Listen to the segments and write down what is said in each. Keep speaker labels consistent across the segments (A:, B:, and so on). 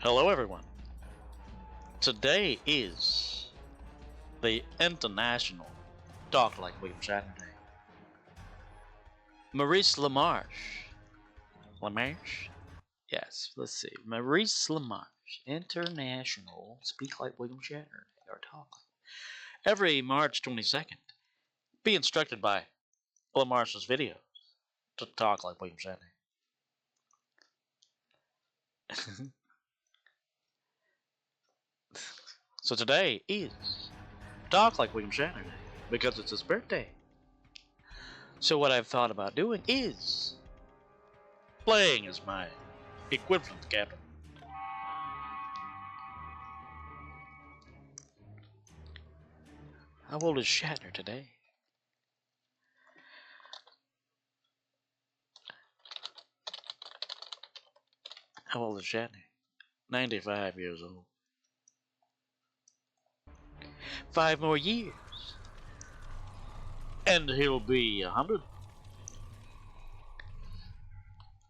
A: Hello everyone. Today is the International Talk Like William Shatner Day. Maurice LaMarche. LaMarche? Yes, let's see. Maurice LaMarche. International Speak Like William Shatner Day, or Talk. Every March 22nd, be instructed by LaMarche's videos to talk like William Shatner. So today is Talk Like William Shatner Day because it's his birthday. So what I've thought about doing is playing as my equivalent captain. How old is Shatner today? How old is Shatner? 95 years old. 5 more years. And he'll be 100.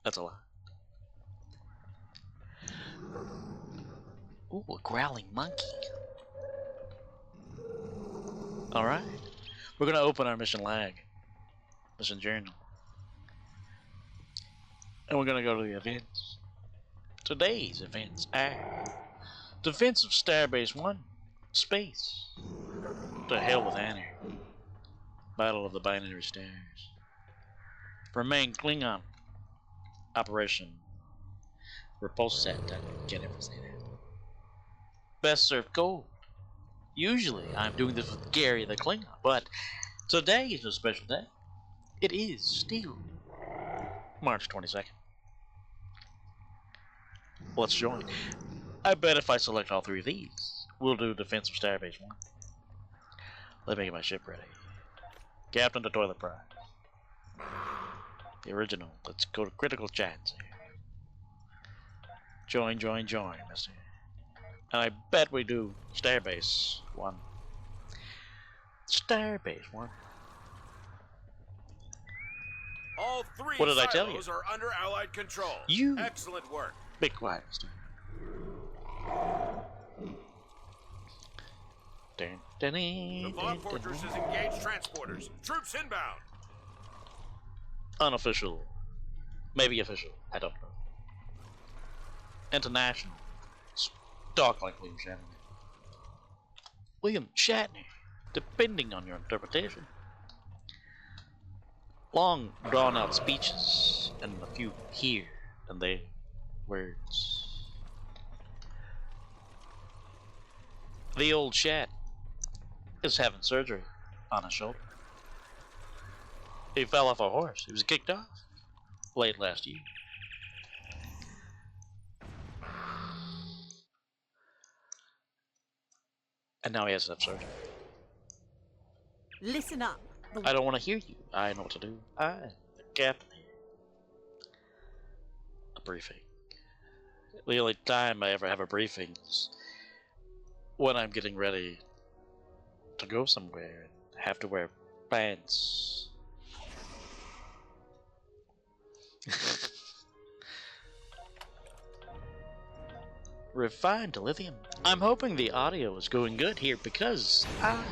A: That's a lot. Ooh, a growling monkey. Alright. We're gonna open our mission journal. And we're gonna go to the events. Today's events are Defense of Starbase 1, Space. To hell with Annie. Battle of the Binary Stars. Remain Klingon. Operation Repulsat. I can't ever say that. Best Served Gold. Usually I'm doing this with Gary the Klingon, but today is a special day. It is still March 22nd. Let's join. I bet if I select all 3 of these, we'll do Defense of Starbase 1. Let me get my ship ready. Captain to Toilet Prize. The original. Let's go to critical chats here. Join, mister. And I bet we do Starbase 1. Starbase 1.
B: All 3
A: what did I tell you?
B: Are under Allied control.
A: You
B: excellent work.
A: Be quiet, mister.
B: The Vaughn Fortress has engaged transporters. Troops inbound.
A: Unofficial. Maybe official. I don't know. International. Talk like William Shatner. William Shatner. Depending on your interpretation. Long, drawn-out speeches and a few here and there words. The old Shat is having surgery on his shoulder. He fell off a horse. He was kicked off late last year. And now he has to have surgery.
C: Listen up.
A: I don't want to hear you. I know what to do. I'm the captain here. A briefing. The only time I ever have a briefing is when I'm getting ready to go somewhere and have to wear pants. Refined lithium. I'm hoping the audio is going good here because I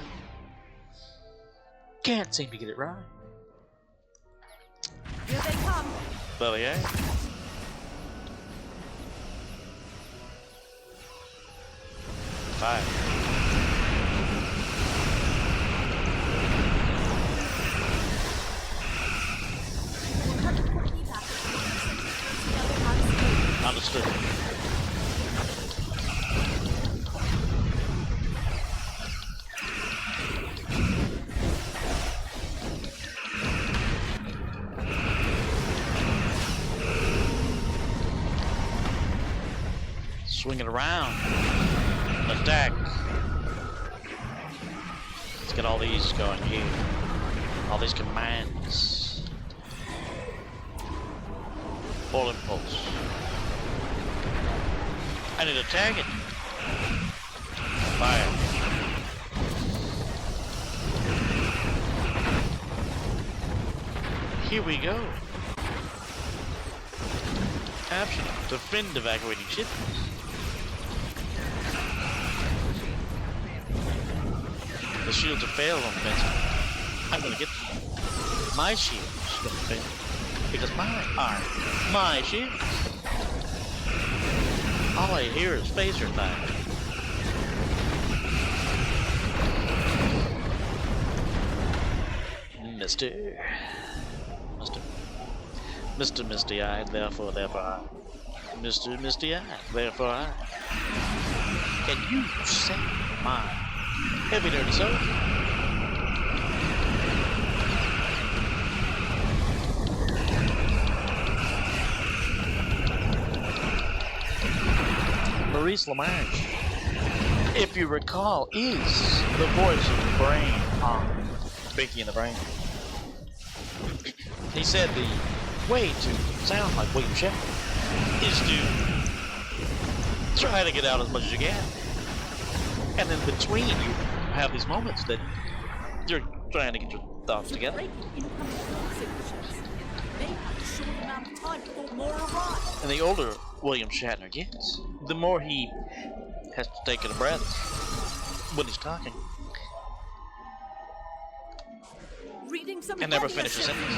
A: can't seem to get it right.
C: Here they come.
A: There they are. Five. Understood. Swing it around. Attack. Let's get all these going here. All these commands. Full impulse. I need to tag it. Fire. Here we go. Optional. Defend evacuating ships. The shields have failed on the fence. I'm gonna get them. My shield's gonna fail. Because mine are my shields. All I hear is phaser fire. Mr. Misty-eyed, therefore I. Mr. Misty-eyed, therefore I. Can you say my heavy dirty soul? Maurice LaMarche, if you recall, is the voice of the brain on Speaking of the Brain. He said the way to sound like William Shatner is to try to get out as much as you can. And in between, you have these moments that you're trying to get your thoughts together. And the older William Shatner gets, the more he has to take a breath when he's talking. And never finish a sentence.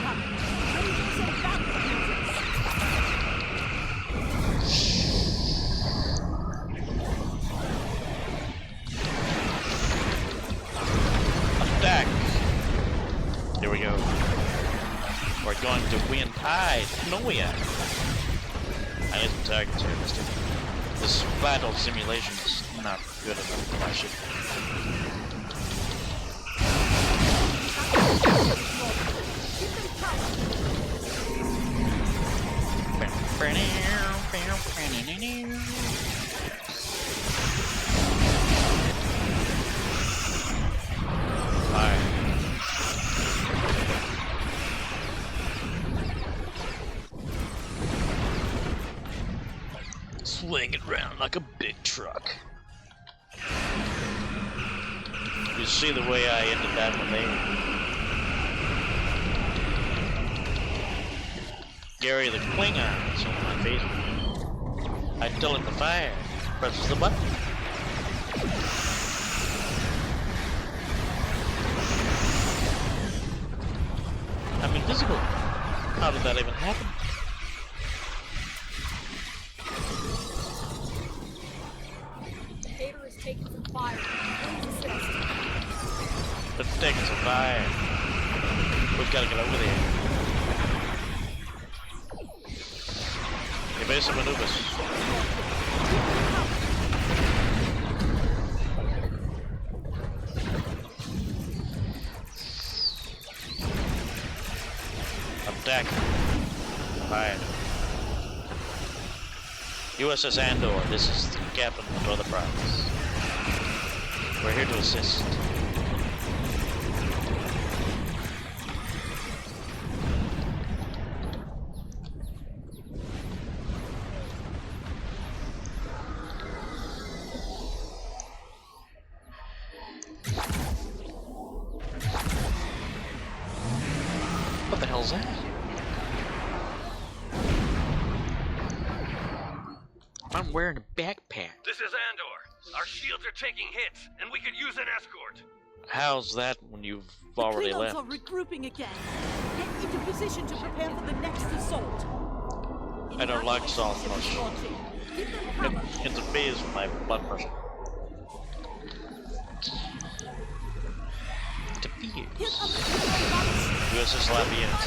A: Attack! Here we go. We're going to win. No we are. I need some targets here, mister. This battle simulation is not good enough for my ship. Swing it round like a big truck. You see the way I ended that one there? Gary the Klingons on my Facebook. I tell him to fire. Presses the button. I'm invisible. How did that even happen?
C: Vader is taking some fire.
A: It's taking some fire. We've got to get over there. Evasive maneuvers. Attack. Fire. USS Andor, this is the captain of the prize. We're here to assist. What the hell's that? I'm wearing a backpack.
B: This is Andor. Our shields are taking hits, and we could use an escort.
A: How's that when you've already left?
C: The Klingons are regrouping again. Get into position to prepare for the next assault.
A: I don't like salt much. It interferes with my blood pressure. Interferes. USS Lafayette.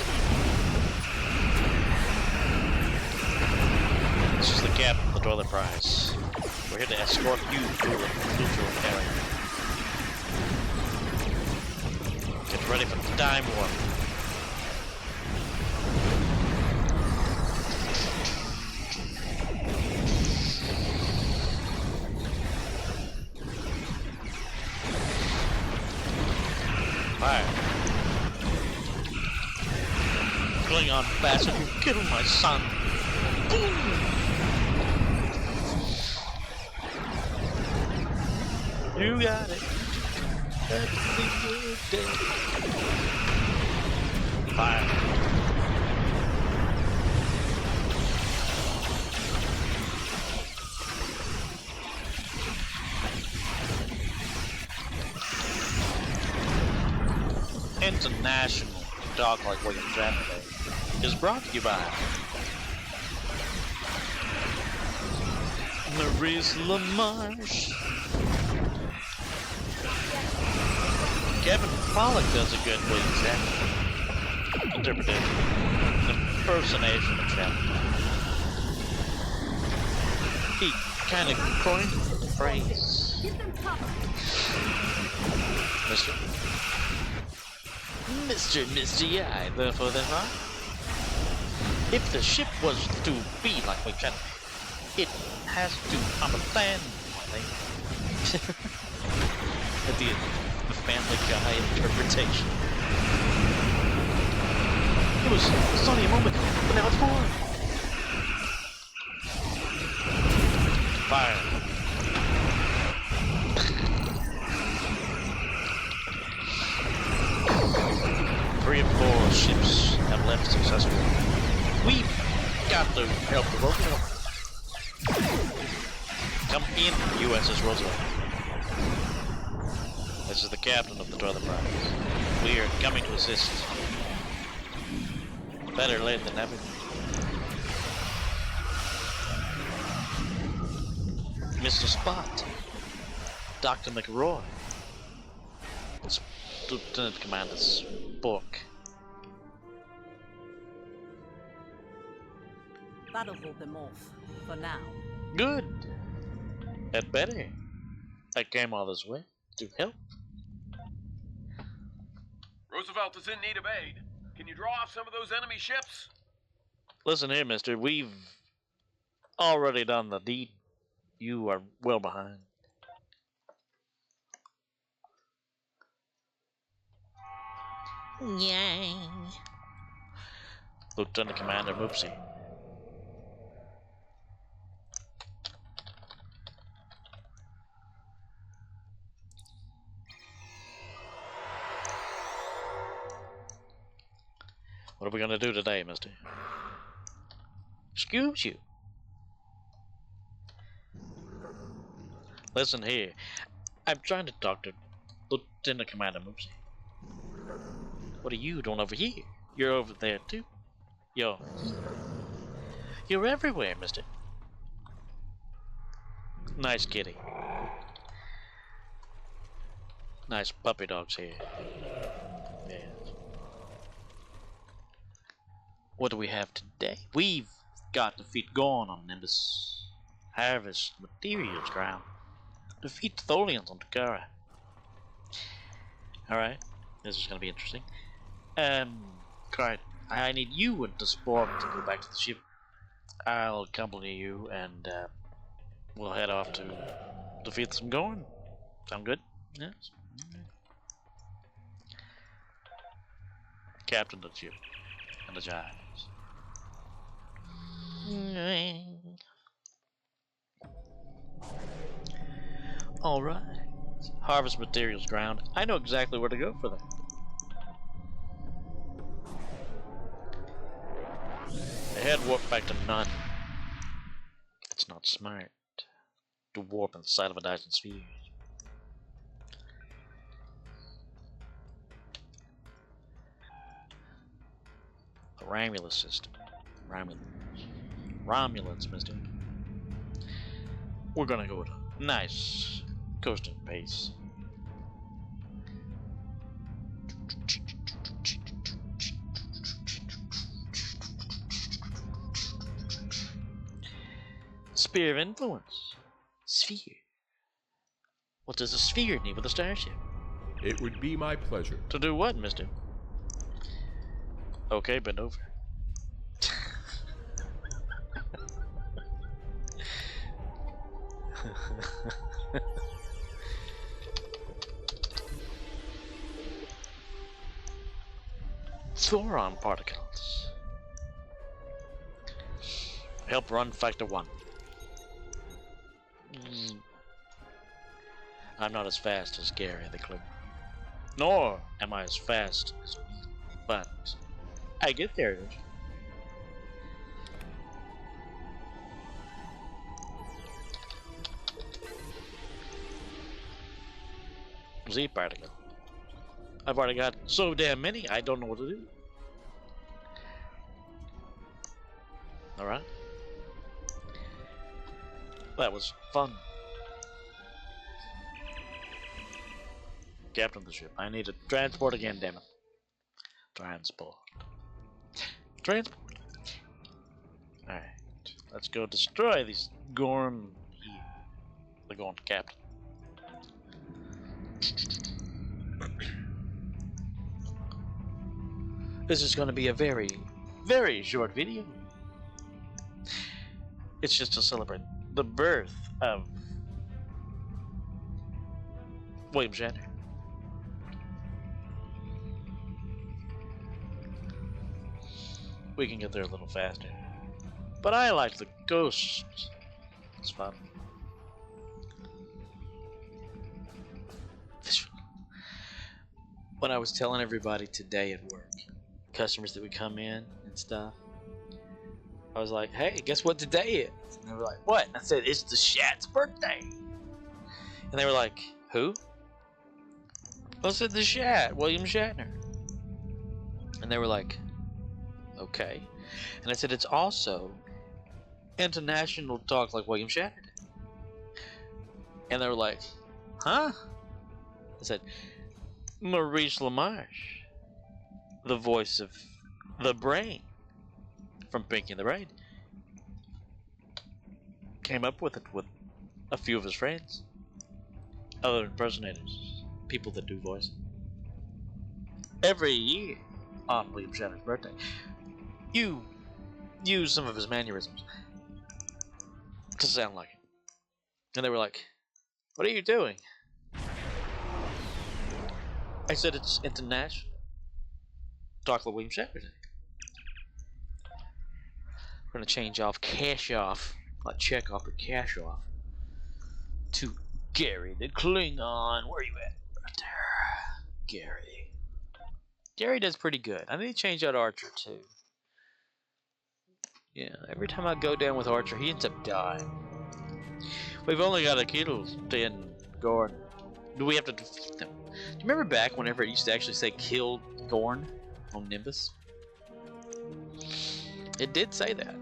A: This is the captain of the toilet prize. We're here to escort you through the neutral area. Get ready for the time warp. Fire. Klingon bastard, you killed my son. Boom! You got it. Everything dead. Fire. International Talk Like William Shatner Day is brought to you by Maurice LaMarche. Kevin Pollak does a good William Shatner interpretation, impersonation of Shatner. He kind of coined the phrase. Mr. Misty Eye, therefore there are. If the ship was to be like William Shatner, it has to understand, I think. The Family Guy interpretation. It was only a moment ago, but now it's forward. Fire. 3 of 4 ships have left successfully. We've got to help the local. Come in, USS Roosevelt. This is the captain of the Toilet Prize. We are coming to assist. Better late than never. Mr. Spot. Dr. McRoy. Lieutenant Commander Spork.
C: That'll hold them off, for now.
A: Good. Had better. I came all this way to help.
B: Roosevelt is in need of aid. Can you draw off some of those enemy ships?
A: Listen here, mister. We've already done the deed. You are well behind. Yay. Lieutenant Commander Moopsie. What are we gonna do today, mister? Excuse you. Listen here. I'm trying to talk to Lieutenant Commander Moopsie. What are you doing over here? You're over there too. You're everywhere, mister. Nice kitty. Nice puppy dogs here. Yes. What do we have today? We've got defeat going on Nimbus. Harvest materials ground. Defeat Tholians on Takara. Alright. This is gonna be interesting. Right. I need you and the Spork to go back to the ship. I'll accompany you and we'll head off to defeat some Gorn. Sound good? Yes. Captain of the ship and the Giants. Alright. Harvest materials ground. I know exactly where to go for that. Head warp back to none. It's not smart to warp inside of a Dyson sphere. The Romulus system. Romulans, mister. We're gonna go at a nice coasting pace. Sphere of influence. Sphere. What does a sphere need with a starship?
D: It would be my pleasure.
A: To do what, mister? Okay, bend over. Thoron particles. Help run factor 1. I'm not as fast as Gary the Clue. Nor am I as fast as me. But I get there. Z particle. I've already got so damn many, I don't know what to do. Alright. That was fun. Captain of the ship. I need to transport again, damn it. Transport. Transport. Alright. Let's go destroy these Gorn here. The Gorn captain. This is going to be a very, very short video. It's just to celebrate the birth of William Shatner. We can get there a little faster. But I like the ghosts. It's fun. When I was telling everybody today at work, customers that would come in and stuff, I was like, hey, guess what today is? And they were like, what? And I said, it's the Shat's birthday. And they were like, who? I said, the Shat, William Shatner. And they were like, okay. And I said, it's also International Talk Like William Shatner Day. And they were like, huh? I said, Maurice LaMarche, the voice of the Brain from Pinky and the Brain, came up with it with a few of his friends, other impersonators, people that do voice. Every year on William Shatner's birthday, you use some of his mannerisms to sound like him. And they were like, what are you doing? I said, it's International Talk Like William Shatner Day. We're gonna change off cash off, not check off, but cash off, to Gary the Klingon. Where are you at? Right there. Gary. Gary does pretty good. I need to change out Archer too. Yeah, every time I go down with Archer, he ends up dying. We've only got to kill 10 Gorn. Do we have to defeat them? Do you remember back whenever it used to actually say kill Gorn on Nimbus? It did say that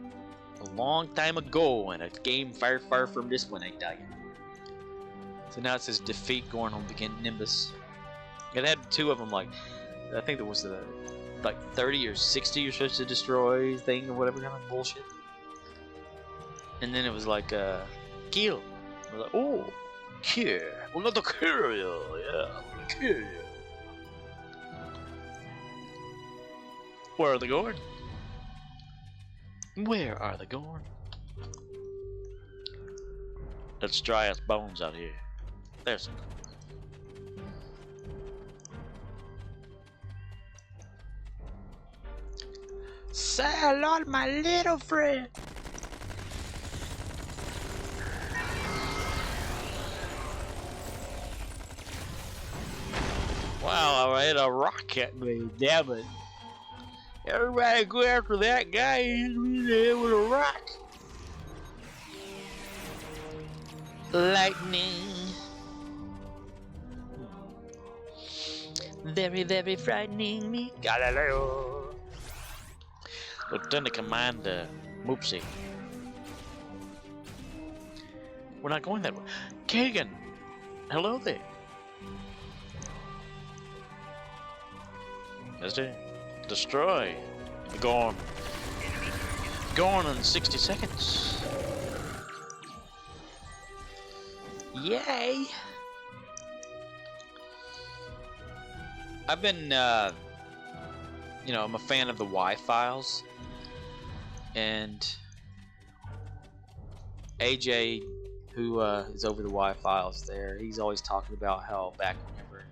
A: a long time ago in a game far, far from this one, I tell you. So now it says defeat Gorn on begin Nimbus. It had two of them, like, I think there was the like 30 or 60 you're supposed to destroy thing or whatever kind of bullshit. And then it was like kill. I was like, oh, kill. We're gonna kill you, yeah, kill you. Where are the Gorn? Where are the Gorn? Let's dry us bones out here. There's some. Say hello to my little friend. Wow, I hit a rock at me, damn it. Everybody go after that guy, he hit me in the head with a rock. Lightning. Very, very frightening me. Galileo. Lieutenant Commander Moopsie. We're not going that way. Kagan! Hello there. Let's do it. Destroy. Gone. Gone in 60 seconds. Yay! I've been, you know, I'm a fan of the Y-Files. And AJ, who is over the Y-Files there, he's always talking about how back whenever,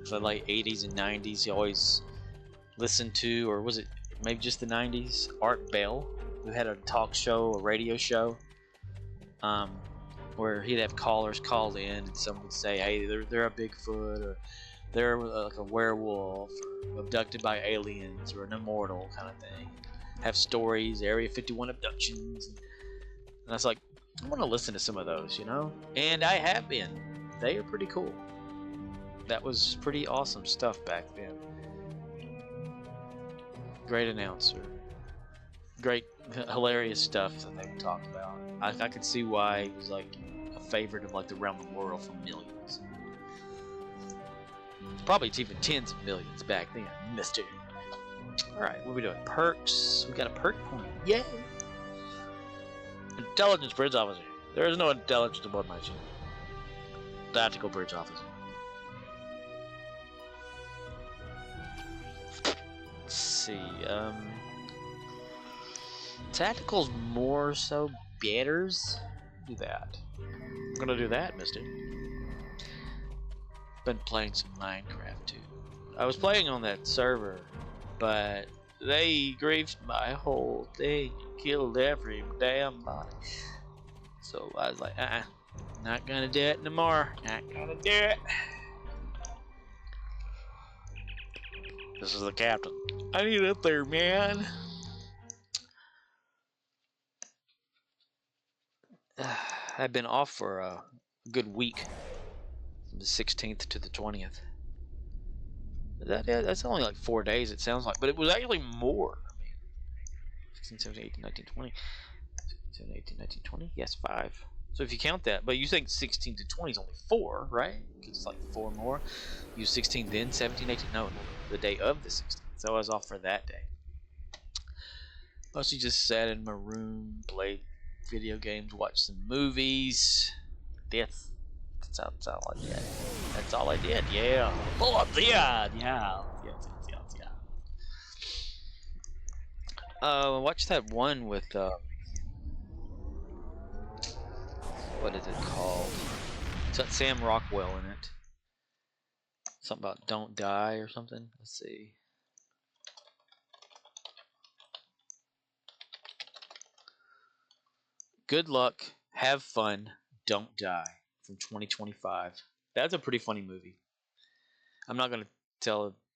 A: the late 80s and 90s, he always listened to, or was it maybe just the 90s, Art Bell, who had a talk show, a radio show, where he'd have callers call in and someone would say, hey, they're a Bigfoot, or they're like a werewolf, or abducted by aliens, or an immortal kind of thing. Have stories, Area 51 abductions, and I was like, I want to listen to some of those, you know? And I have been. They are pretty cool. that was pretty awesome stuff back then. Great announcer. Great, hilarious stuff that they would talk about. I could see why he was like a favorite of like around the world for millions. Probably it's even tens of millions back then, mister. Alright, what are we doing? Perks. We got a perk point. Yay! Intelligence bridge officer. There is no intelligence aboard my ship. Tactical bridge officer. Let's see, tactical's more so betters. Do that. I'm gonna do that, mister. Been playing some Minecraft too. I was playing on that server, but they griefed my whole thing and killed every damn body. So I was like, not gonna do it no more. Not gonna do it. This is the captain. I need it there, man. I've been off for a good week, from the 16th to the 20th. Is that it? That's only like 4 days, it sounds like, but it was actually more. I mean, 16, 17, 18, 19, 20. 17, 18, 19, 20? Yes, 5. So if you count that, but you think 16 to 20 is only 4, right? It's like 4 more. You 16, then 17, 18. No, the day of the 16th. So I was off for that day. Mostly just sat in my room, played video games, watched some movies. That's all I did. That's all I did. Yeah. Oh, yeah. Watched that one with what is it called? It's got Sam Rockwell in it. Something about don't die or something. Let's see. Good luck, have fun, don't die, from 2025. That's a pretty funny movie. I'm not gonna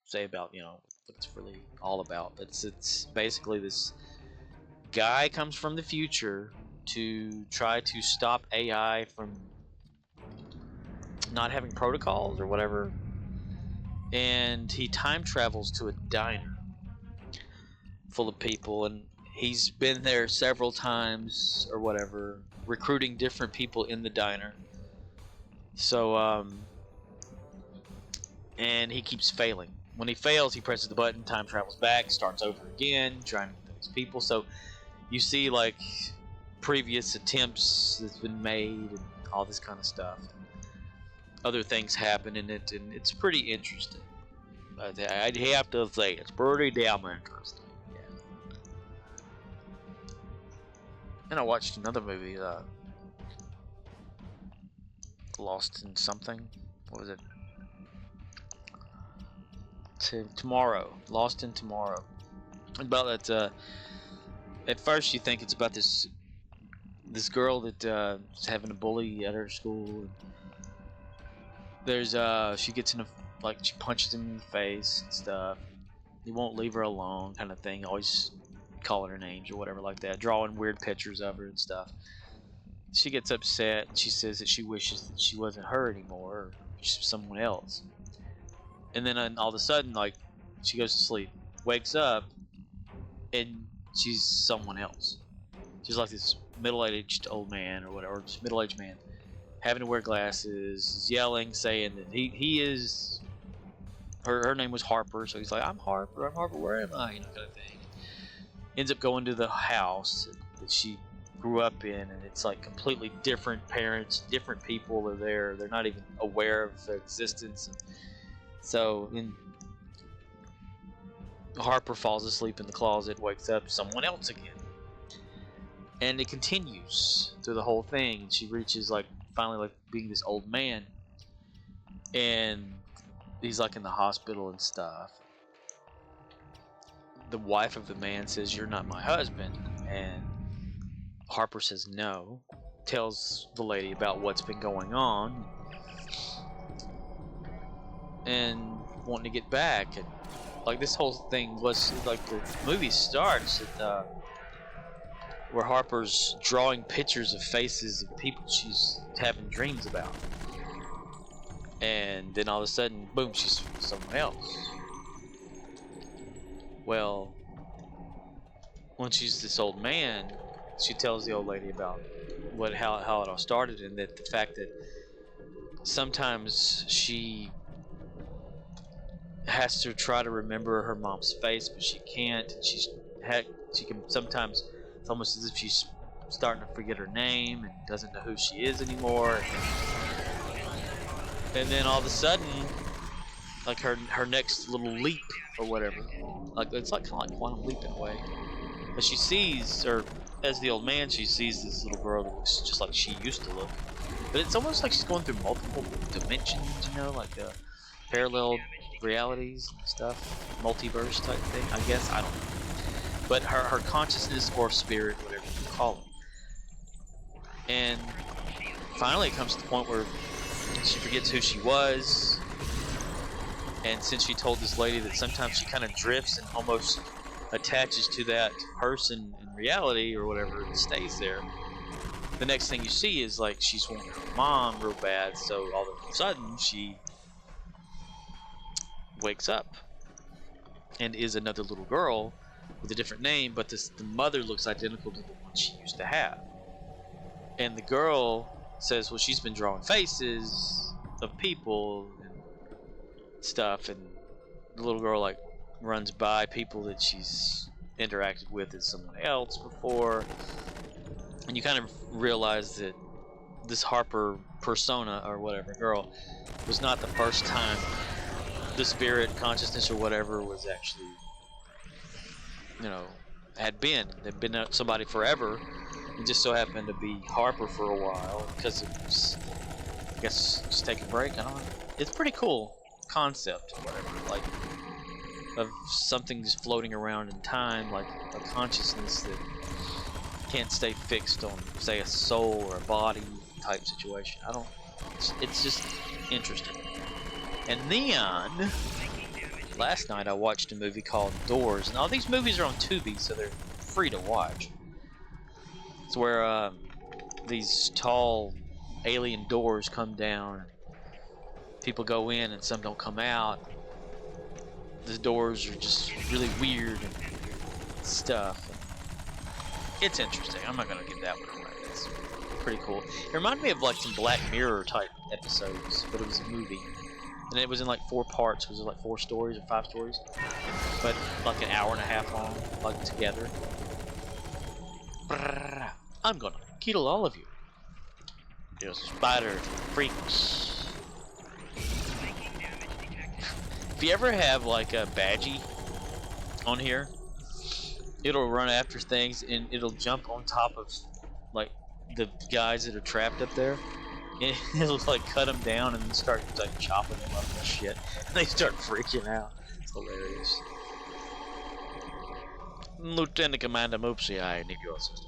A: say about what it's really all about. It's basically this guy comes from the future to try to stop AI from not having protocols or whatever, and he time travels to a diner full of people, and he's been there several times or whatever, recruiting different people in the diner. So, and he keeps failing. When he fails, he presses the button, time travels back, starts over again, trying to get these people. So you see like previous attempts that's been made and all this kind of stuff. Other things happen in it, and it's pretty interesting. I'd have to say it's pretty damn interesting. And I watched another movie, Lost in something. What was it? Tomorrow. Lost in Tomorrow. About that. At first, you think it's about this girl that is having a bully at her school. There's she gets in she punches him in the face and stuff. He won't leave her alone, kind of thing. Always calling her names or whatever like that, drawing weird pictures of her and stuff. She gets upset. She says that she wishes that she wasn't her anymore, or she's someone else. And then all of a sudden, she goes to sleep, wakes up, and she's someone else. She's like this middle-aged old man or whatever, or just middle-aged man, having to wear glasses, yelling, saying that he is. Her name was Harper, so he's like, I'm Harper, where am I? Kind of thing. Ends up going to the house that she grew up in, and it's like completely different parents, different people are there. They're not even aware of their existence. And so Harper falls asleep in the closet, wakes up someone else again. And it continues through the whole thing. And she reaches finally being this old man. And he's in the hospital and stuff. The wife of the man says, "You're not my husband," and Harper says no, tells the lady about what's been going on, and wanting to get back. And this whole thing was the movie starts at where Harper's drawing pictures of faces of people she's having dreams about,
E: And then all of a sudden, boom, she's someone else. Well, when she's this old man, she tells the old lady about how it all started, and that the fact that sometimes she has to try to remember her mom's face, but she can't. And she can sometimes, it's almost as if she's starting to forget her name and doesn't know who she is anymore. And then all of a sudden, like her next little leap or whatever, like it's like kind of like quantum leap in a way. But she sees, or as the old man, she sees this little girl that looks just like she used to look. But it's almost like she's going through multiple dimensions, you know, like parallel realities and stuff, multiverse type thing. I guess, I don't know. But her consciousness or spirit, whatever you call it. And finally, it comes to the point where she forgets who she was. And since she told this lady that sometimes she kind of drifts and almost attaches to that person in reality or whatever, and stays there, the next thing you see is like she's wanting her mom real bad. So all of a sudden she wakes up and is another little girl with a different name, but the mother looks identical to the one she used to have. And the girl says, well, she's been drawing faces of people and stuff, and the little girl like runs by people that she's interacted with as someone else before, and you kind of realize that this Harper persona or whatever girl was not the first time the spirit consciousness or whatever was actually, you know, had been. They'd been somebody forever. It just so happened to be Harper for a while because it was, I guess, just take a break. I don't know. It's pretty cool concept or whatever, like of something just floating around in time, like a consciousness that can't stay fixed on, say, a soul or a body type situation. I don't. It's just interesting. And Neon, last night I watched a movie called Doors, and all these movies are on Tubi, so they're free to watch. It's where these tall alien doors come down, and people go in and some don't come out. The doors are just really weird and stuff. It's interesting. I'm not gonna give that one away. It's pretty cool. It reminded me of like some Black Mirror type episodes, but it was a movie. And it was in like 4 parts, because it was like 4 stories or 5 stories, but like an hour and a half long, like together. Brrr, I'm gonna kill all of you, you spider freaks. If you ever have like a badgie on here, it'll run after things and it'll jump on top of like the guys that are trapped up there. It'll like cut them down and then start like chopping them up and shit. They start freaking out. It's hilarious. Lieutenant Commander Moopsie, I need your assistance.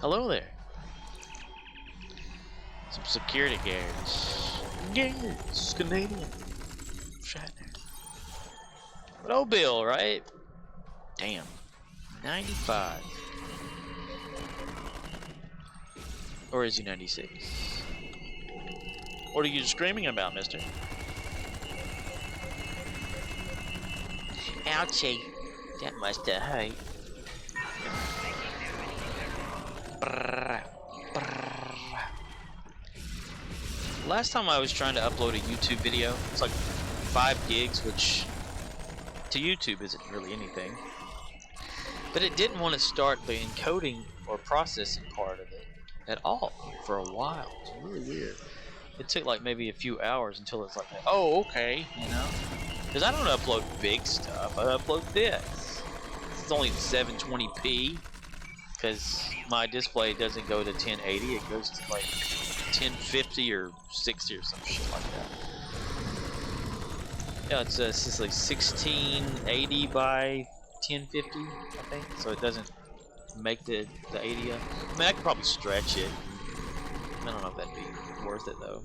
E: Hello there. Some security guards. Yes, Canadian. Shatner. But old Bill, right? Damn. 95. Or is he 96? What are you screaming about, mister? Ouchie. That must have hurt. Brrr, brrr. Last time I was trying to upload a YouTube video, it's like 5 gigs, which to YouTube isn't really anything. But it didn't want to start the encoding or processing part of it at all for a while. It's really weird. It took like maybe a few hours until it's like, oh, okay, you know? Because I don't upload big stuff. I upload this. It's only 720p because my display doesn't go to 1080. It goes to like 1050 or 60 or some shit like that. Yeah, it's just like 1680 by 1050, I think. So it doesn't make the 80 up. I mean, I could probably stretch it. I don't know if that'd be worth it though.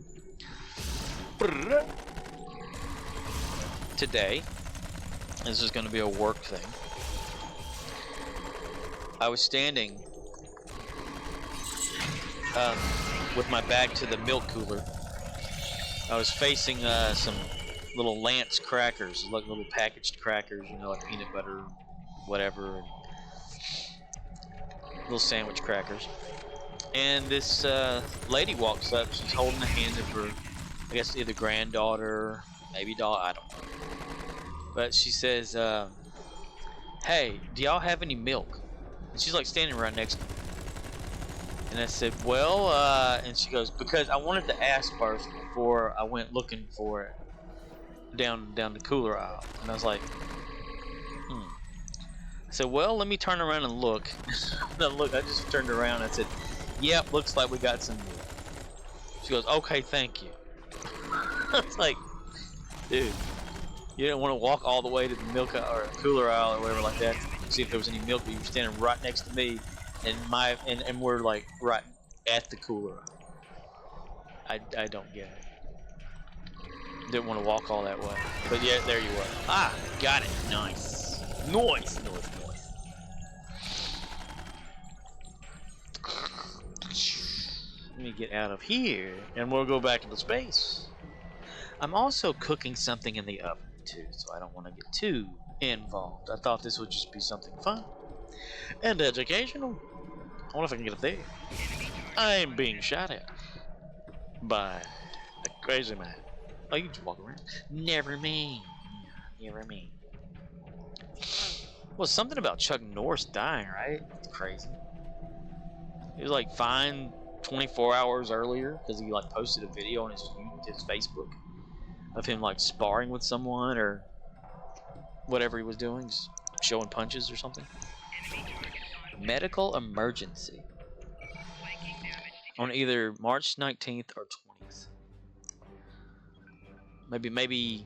E: Today, this is going to be a work thing. I was standing with my back to the milk cooler. I was facing some little Lance crackers, like little packaged crackers, you know, like peanut butter, whatever, and little sandwich crackers. And this lady walks up. She's holding the hand of her, I guess, either granddaughter, maybe daughter, I don't know. But she says, hey, do y'all have any milk? And she's like standing right next to me. And I said, well, and she goes, because I wanted to ask first before I went looking for it down the cooler aisle. And I was like, I said, well, let me turn around and look. No, look, I just turned around and I said, yep, looks like we got some milk. She goes, okay, thank you. I was like, dude, you didn't want to walk all the way to the milk or cooler aisle or whatever like that to see if there was any milk, but you were standing right next to me, and we're like right at the cooler aisle. I don't get it. Didn't want to walk all that way, but yeah, there you were. Ah, got it. Nice. Nice. Let me get out of here, and we'll go back into space. I'm also cooking something in the oven too, so I don't want to get too involved. I thought this would just be something fun and educational. I wonder if I can get up there. I'm being shot at by a crazy man. Oh, you can just walk around. Never mind. Well, something about Chuck Norris dying, right? It's crazy. He was like fine 24 hours earlier because he like posted a video on his Facebook of him like sparring with someone or whatever he was doing, just showing punches or something. Medical emergency on either March 19th or 20th. Maybe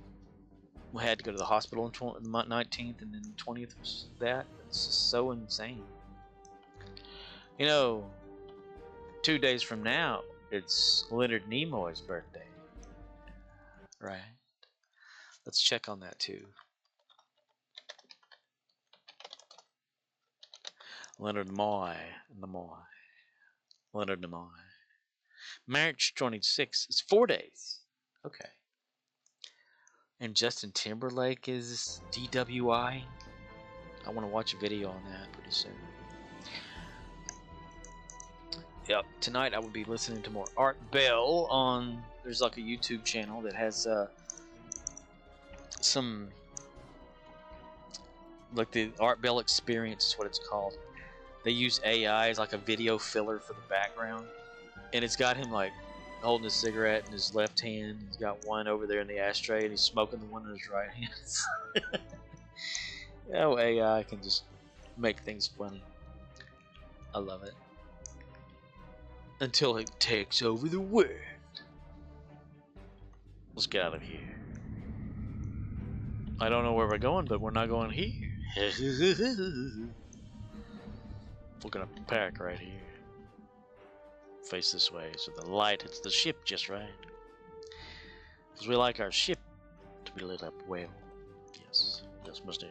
E: we had to go to the hospital on 19th, and then 20th was that. It's just so insane. You know, 2 days from now, it's Leonard Nimoy's birthday. Right. Let's check on that too. Leonard Nimoy. Leonard Nimoy. March 26th is 4 days. Okay. And Justin Timberlake is DWI. I want to watch a video on that pretty soon. Yep, tonight I will be listening to more Art Bell on. There's like a YouTube channel that has some, like the Art Bell Experience is what it's called. They use AI as like a video filler for the background, and it's got him like holding a cigarette in his left hand. He's got one over there in the ashtray, and he's smoking the one in his right hand. Oh, AI can just make things funny. I love it. Until it takes over the world. Let's get out of here. I don't know where we're going, but we're not going here. We're gonna park right here. Face this way so the light hits the ship just right. Because we like our ship to be lit up well. Yes, that's must yeah.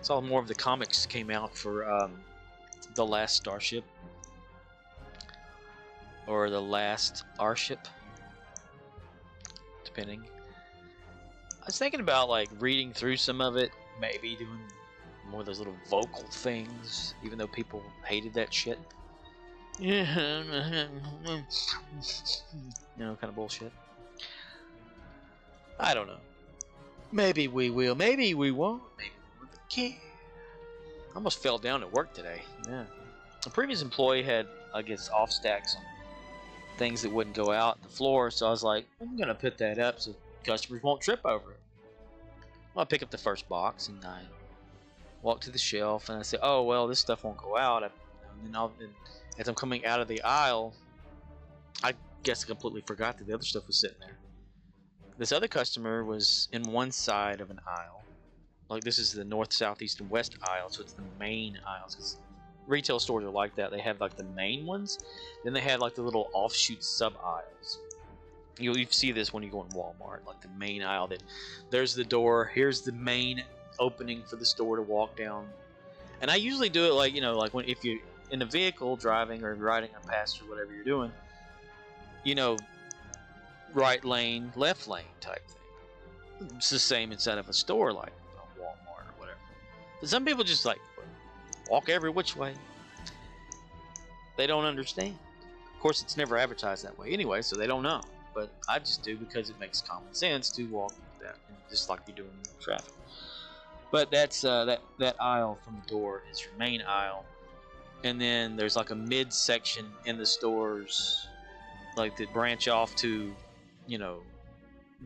E: Saw more of the comics came out for The Last Starship. Or The Last Airship. Depending. I was thinking about like reading through some of it, maybe doing more of those little vocal things, even though people hated that shit. Yeah, you know, kind of bullshit. I don't know. Maybe we will, maybe we won't, maybe we can't. I almost fell down at work today. Yeah. A previous employee had, I guess, off stacks on things that wouldn't go out on the floor, so I was like, I'm gonna put that up so customers won't trip over it. Well, I pick up the first box and I walk to the shelf and I say, oh well, this stuff won't go out. And as I'm coming out of the aisle, I guess I completely forgot that the other stuff was sitting there. This other customer was in one side of an aisle. Like this is the north, south, east, and west aisle, so it's the main aisles. Because retail stores are like that. They have like the main ones, then they had like the little offshoot sub aisles. You see this when you go in Walmart, like the main aisle. That there's the door. Here's the main opening for the store to walk down. And I usually do it like, you know, like when if you in a vehicle driving or riding a passenger, whatever you're doing, you know, right lane, left lane type thing. It's the same inside of a store, like a Walmart or whatever. But some people just like walk every which way. They don't understand. Of course, it's never advertised that way anyway, so they don't know. But I just do because it makes common sense to walk that, just like you do in traffic. But that's that aisle from the door is your main aisle, and then there's like a mid-section in the stores, like that branch off to, you know,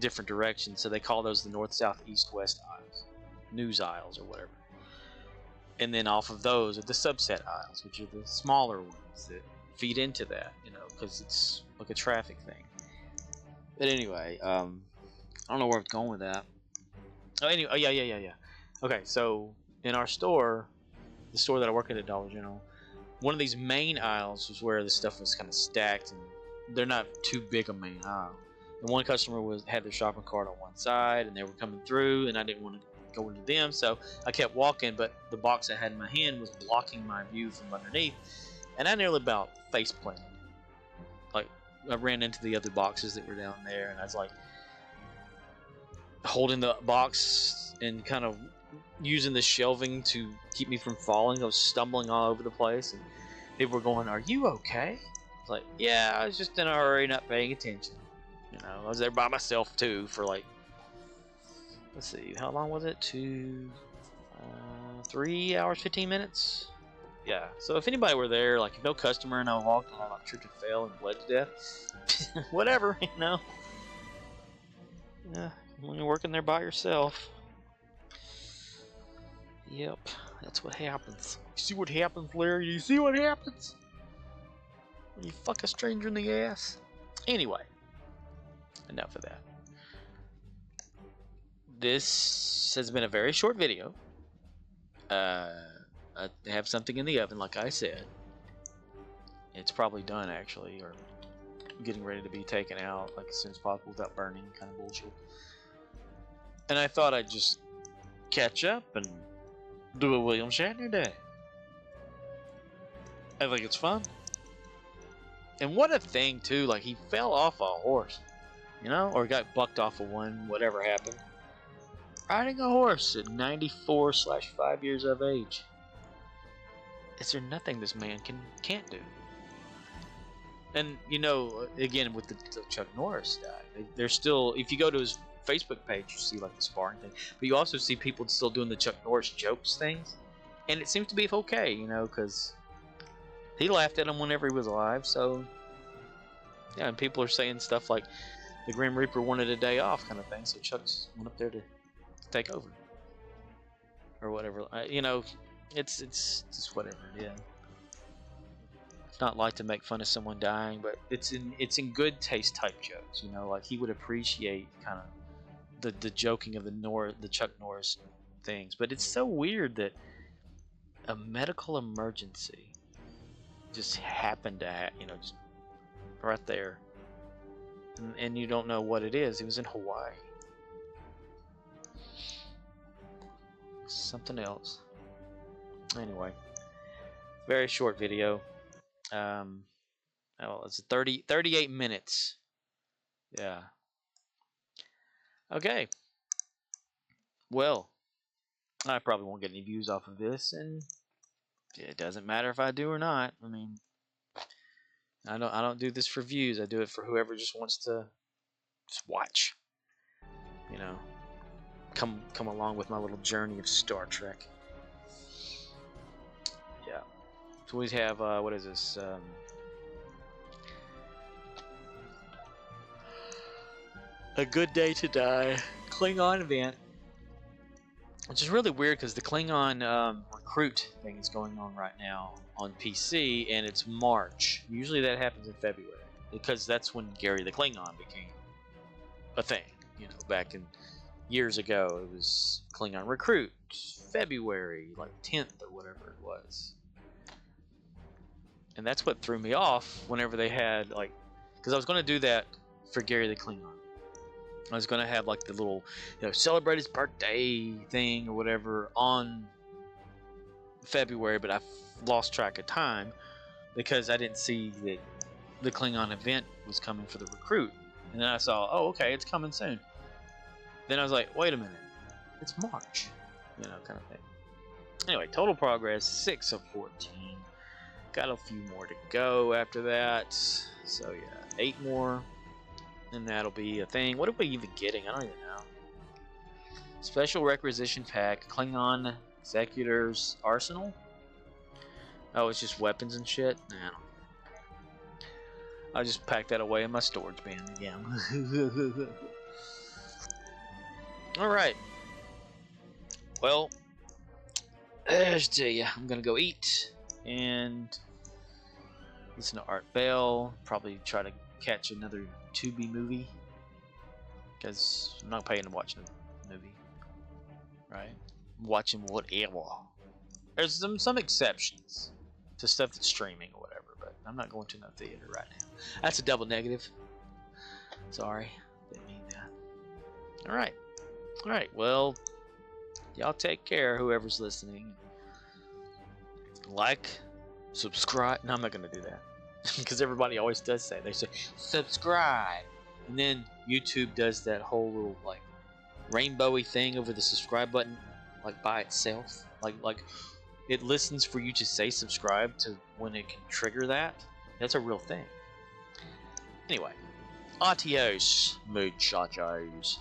E: different directions. So they call those the north, south, east, west aisles, news aisles or whatever. And then off of those are the subset aisles, which are the smaller ones that feed into that, you know, because it's like a traffic thing. But anyway, I don't know where I'm going with that. Oh, anyway, oh, yeah. Okay, so in our store, the store that I work at Dollar General, one of these main aisles was where the stuff was kind of stacked, and they're not too big a main aisle. And one customer had their shopping cart on one side, and they were coming through, and I didn't want to go into them, so I kept walking, but the box I had in my hand was blocking my view from underneath, and I nearly about face planted. Like, I ran into the other boxes that were down there, and I was like holding the box and kind of using the shelving to keep me from falling. I was stumbling all over the place, and people were going, "Are you okay?" I was like, "Yeah, I was just in a hurry, not paying attention." You know, I was there by myself too for like, let's see, how long was it? 3 hours, 15 minutes? Yeah, so if anybody were there, like if no customer and I walked and I like tripped and fell and bled to death, whatever, you know. Yeah, when you're working there by yourself. Yep, that's what happens. You see what happens, Larry? You see what happens? When you fuck a stranger in the ass? Anyway, enough of that. This has been a very short video. I have something in the oven, like I said. It's probably done, actually, or getting ready to be taken out, like as soon as possible without burning, kind of bullshit. And I thought I'd just catch up and do a William Shatner day. I think it's fun. And what a thing, too, like he fell off a horse, you know, or got bucked off of one, whatever happened. Riding a horse at 94/5 years of age. Is there nothing this man can't do? And, you know, again, with the Chuck Norris guy, they're still, if you go to his Facebook page, you see, like, the sparring thing. But you also see people still doing the Chuck Norris jokes things. And it seems to be okay, you know, because he laughed at him whenever he was alive. So, yeah, and people are saying stuff like the Grim Reaper wanted a day off kind of thing. So Chuck's went up there to take over. Or whatever. You know, it's just whatever, yeah. It's not like to make fun of someone dying, but it's in good taste type jokes, you know, like he would appreciate kind of the joking of the Chuck Norris things. But it's so weird that a medical emergency just happened to you know, just right there, and you don't know what it is. It was in Hawaii. Something else. Anyway, very short video. Oh, it's 38 minutes. Yeah. Okay. Well, I probably won't get any views off of this, and it doesn't matter if I do or not. I mean, I don't do this for views. I do it for whoever just wants to just watch. You know, come along with my little journey of Star Trek. Yeah. So we have what is this? A Good Day to Die Klingon event, which is really weird because the Klingon recruit thing is going on right now on PC, and it's March. Usually that happens in February because that's when Gary the Klingon became a thing. You know, back in years ago, it was Klingon recruit, February, like 10th or whatever it was. And that's what threw me off whenever they had, like, because I was going to do that for Gary the Klingon. I was going to have, like, the little, you know, celebrate his birthday thing or whatever on February, but I lost track of time because I didn't see that the Klingon event was coming for the recruit. And then I saw, oh, okay, it's coming soon. Then I was like, wait a minute, it's March, you know, kind of thing. Anyway, total progress 6 of 14. Got a few more to go after that. So yeah, 8 more, and that'll be a thing. What are we even getting? I don't even know. Special requisition pack, Klingon Executor's Arsenal. Oh, it's just weapons and shit. Nah, I don't. I'll just pack that away in my storage bin again. Alright. Well, I should tell you, I'm gonna go eat and listen to Art Bell. Probably try to catch another Tubi movie. Because I'm not paying to watch a movie. Right? I'm watching whatever. There's some exceptions to stuff that's streaming or whatever, but I'm not going to no theater right now. That's a double negative. Sorry, didn't mean that. Alright, well, y'all take care, whoever's listening. Like, subscribe. No, I'm not going to do that. Because everybody always does say, they say, subscribe. And then YouTube does that whole little, like, rainbowy thing over the subscribe button, like, by itself. Like it listens for you to say subscribe to when it can trigger that. That's a real thing. Anyway, adios, muchachos.